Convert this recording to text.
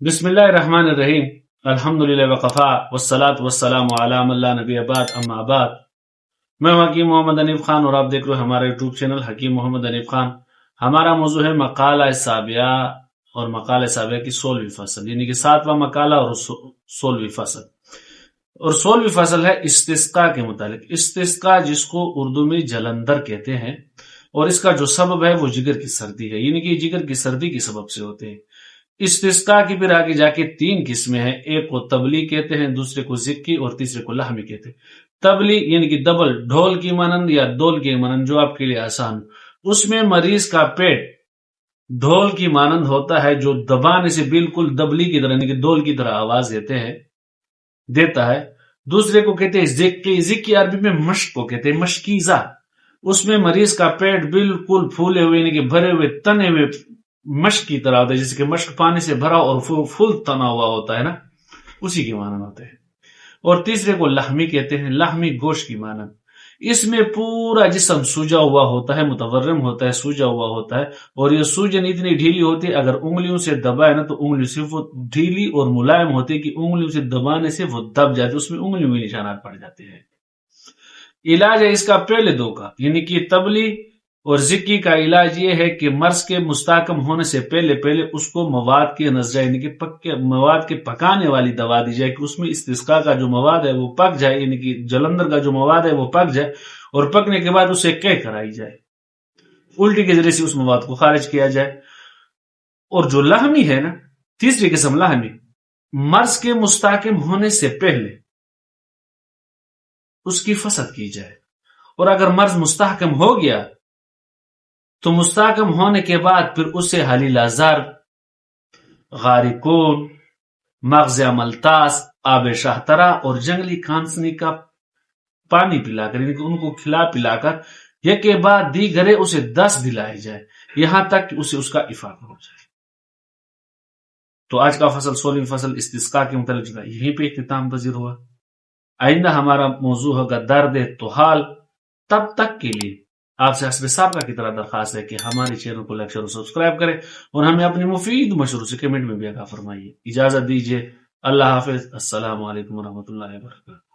بسم اللہ الرحمن الرحیم الحمد للہ وقفا والصلاة والسلام علی من لا نبی بعد اما بعد۔ میں حکیم محمد حنیف خان اور آپ دیکھ رہے ہیں ہمارا یوٹیوب چینل حکیم محمد حنیف خان۔ ہمارا موضوع ہے مقالہ سابعہ اور مقالہ سابعہ کی 16ویں فصل، یعنی کہ 7واں مقالہ اور 16ویں فصل۔ اور 16ویں فصل ہے استسقاء کے متعلق۔ استسقاء جس کو اردو میں جلندر کہتے ہیں، اور اس کا جو سبب ہے وہ جگر کی سردی ہے، یعنی کہ جگر کی سردی کے سبب سے ہوتے ہیں۔ استسقاء کی پھر آگے جا کے 3 قسمیں ہیں، ایک کو تبلی کہتے ہیں، دوسرے کو زکی اور تیسرے کو لحمی کہتے ہیں۔ تبلی یعنی کہ دبل، ڈھول کی مانند یا دول کی مانند، جو آپ کے لیے آسان، اس میں مریض کا پیٹ ڈھول کی مانند ہوتا ہے، جو دبانے سے بالکل دبلی کی طرح یعنی کہ دول کی طرح آواز دیتا ہے۔ دوسرے کو کہتے ہیں زکی، زکی عربی میں مشق کو کہتے ہیں، مشکیزہ، اس میں مریض کا پیٹ بالکل پھولے ہوئے یعنی کہ بھرے ہوئے تنے ہوئے مشق کی طرح ہوتا ہے، جیسے کہ مشق پانی سے بھرا اور فل تنا ہوا ہوتا ہے نا، اسی کی مانند ہوتے ہیں۔ اور تیسرے کو لحمی کہتے ہیں، لحمی گوشت کی مانند، اس میں پورا جسم سوجا ہوا ہوتا ہے، متورم ہوتا ہے، سوجا ہوا ہوتا ہے، اور یہ سوجن اتنی ڈھیلی ہوتی ہے اگر انگلیوں سے دبائے نا تو انگلیوں سے وہ ڈھیلی اور ملائم ہوتی ہے کہ انگلیوں سے دبانے سے وہ دب جاتے، اس میں انگلیوں میں نشانات پڑ جاتے ہیں۔ علاج ہے اس کا پہلے 2 کا، یعنی کہ تبلی اور زکی کا علاج یہ ہے کہ مرض کے مستحکم ہونے سے پہلے اس کو مواد کے نظر یعنی کہ مواد کے پکانے والی دوا دی جائے کہ اس میں استسقاء کا جو مواد ہے وہ پک جائے، یعنی کہ جلندر کا جو مواد ہے وہ پک جائے، اور پکنے کے بعد اسے قے کرائی جائے، الٹی کے ذریعے سے اس مواد کو خارج کیا جائے۔ اور جو لحمی ہے نا، تیسری قسم لحمی، مرض کے مستحکم ہونے سے پہلے اس کی فسد کی جائے، اور اگر مرض مستحکم ہو گیا تو مستحکم ہونے کے بعد پھر اسے حلیل آزار، غارکون، مغز ملتاس، آب شاہترا اور جنگلی کھانسنی کا پانی پلا کر، یعنی کہ ان کو کھلا پلا کر یک کے بعد دیگرے اسے 10 دلائے جائے، یہاں تک کہ اسے اس کا افاقہ ہو جائے۔ تو آج کا فصل 16ویں فصل استسقاء کے متعلق یہیں پہ اختتام پذیر ہوا۔ آئندہ ہمارا موضوع ہوگا درد طحال۔ تب تک کے لیے آپ سے حسب سابقہ کی طرح درخواست ہے کہ ہمارے چینل کو لائک شیئر اور سبسکرائب کریں، اور ہمیں اپنی مفید مشوروں سے کمنٹ میں بھی آگاہ فرمائیے۔ اجازت دیجیے، اللہ حافظ، السلام علیکم ورحمۃ اللہ وبرکاتہ۔